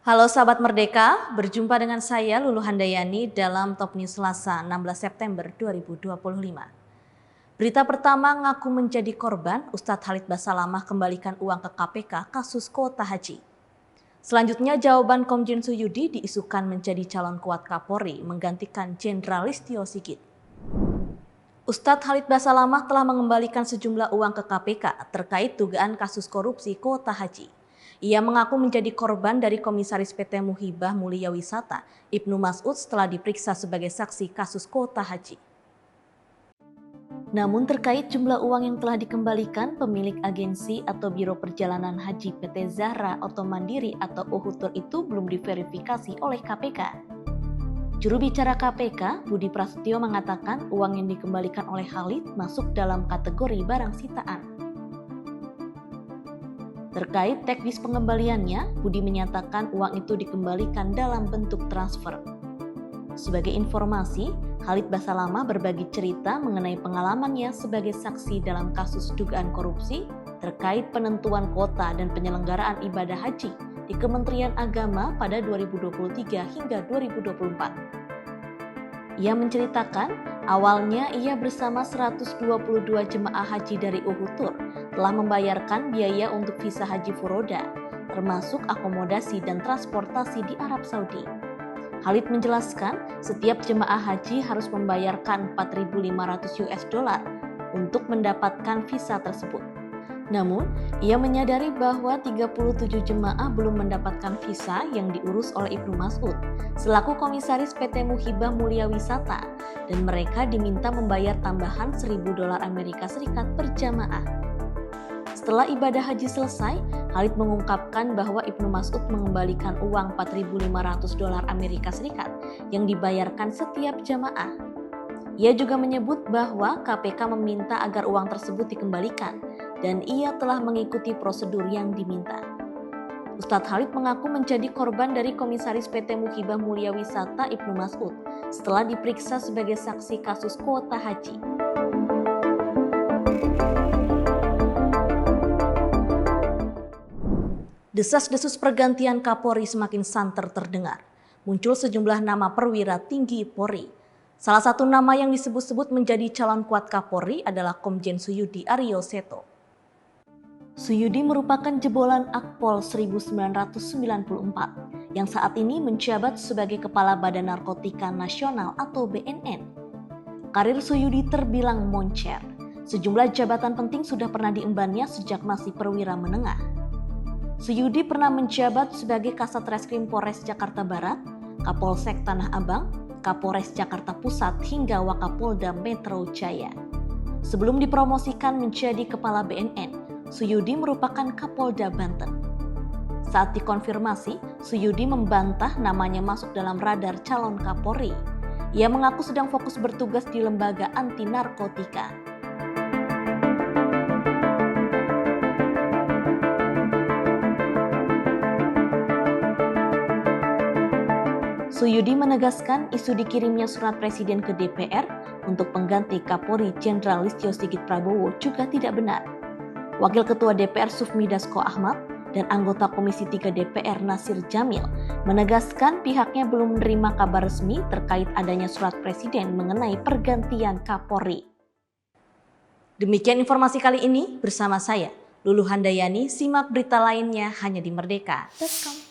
Halo sahabat Merdeka, berjumpa dengan saya Lulu Handayani dalam Top News Selasa 16 September 2025. Berita pertama, ngaku menjadi korban, Ustadz Khalid Basalamah kembalikan uang ke KPK kasus kuota haji. Selanjutnya jawaban Komjen Suyudi diisukan menjadi calon kuat Kapolri menggantikan Jenderal Listio Sigit. Ustadz Khalid Basalamah telah mengembalikan sejumlah uang ke KPK terkait dugaan kasus korupsi kuota haji. Ia mengaku menjadi korban dari Komisaris PT Muhibah Mulia Wisata, Ibnu Mas'ud setelah diperiksa sebagai saksi kasus kuota haji. Namun terkait jumlah uang yang telah dikembalikan, pemilik agensi atau Biro Perjalanan Haji PT Zahra Auto Mandiri atau Uhutur itu belum diverifikasi oleh KPK. Juru bicara KPK, Budi Prasetyo mengatakan uang yang dikembalikan oleh Khalid masuk dalam kategori barang sitaan. Terkait teknis pengembaliannya, Budi menyatakan uang itu dikembalikan dalam bentuk transfer. Sebagai informasi, Khalid Basalamah berbagi cerita mengenai pengalamannya sebagai saksi dalam kasus dugaan korupsi terkait penentuan kuota dan penyelenggaraan ibadah haji di Kementerian Agama pada 2023 hingga 2024. Ia menceritakan, awalnya ia bersama 122 jemaah haji dari Uhutur telah membayarkan biaya untuk visa haji furoda, termasuk akomodasi dan transportasi di Arab Saudi. Khalid menjelaskan, setiap jemaah haji harus membayarkan 4.500 US dollar untuk mendapatkan visa tersebut. Namun, ia menyadari bahwa 37 jemaah belum mendapatkan visa yang diurus oleh Ibnu Mas'ud selaku Komisaris PT Muhibah Mulia Wisata, dan mereka diminta membayar tambahan 1.000 dolar Amerika Serikat per jamaah. Setelah ibadah haji selesai, Khalid mengungkapkan bahwa Ibnu Mas'ud mengembalikan uang 4.500 dolar Amerika Serikat yang dibayarkan setiap jamaah. Ia juga menyebut bahwa KPK meminta agar uang tersebut dikembalikan dan ia telah mengikuti prosedur yang diminta. Ustadz Khalid mengaku menjadi korban dari Komisaris PT Muhibah Mulia Wisata Ibnu Mas'ud setelah diperiksa sebagai saksi kasus kuota haji. Desas-desus pergantian Kapolri semakin santer terdengar. Muncul sejumlah nama perwira tinggi Polri. Salah satu nama yang disebut-sebut menjadi calon kuat Kapolri adalah Komjen Suyudi Aryo Seto. Suyudi merupakan jebolan Akpol 1994 yang saat ini menjabat sebagai Kepala Badan Narkotika Nasional atau BNN. Karir Suyudi terbilang moncer. Sejumlah jabatan penting sudah pernah diembannya sejak masih perwira menengah. Suyudi pernah menjabat sebagai Kasat Reskrim Polres Jakarta Barat, Kapolsek Tanah Abang, Kapolres Jakarta Pusat hingga Wakapolda Metro Jaya. Sebelum dipromosikan menjadi Kepala BNN, Suyudi merupakan Kapolda Banten. Saat dikonfirmasi, Suyudi membantah namanya masuk dalam radar calon Kapolri. Ia mengaku sedang fokus bertugas di lembaga anti narkotika. Suyudi menegaskan isu dikirimnya surat Presiden ke DPR untuk pengganti Kapolri Jenderal Listio Sigit Prabowo juga tidak benar. Wakil Ketua DPR Sufmi Dasko Ahmad dan anggota Komisi 3 DPR Nasir Jamil menegaskan pihaknya belum menerima kabar resmi terkait adanya surat Presiden mengenai pergantian Kapolri. Demikian informasi kali ini bersama saya, Lulu Handayani. Simak berita lainnya hanya di merdeka.com.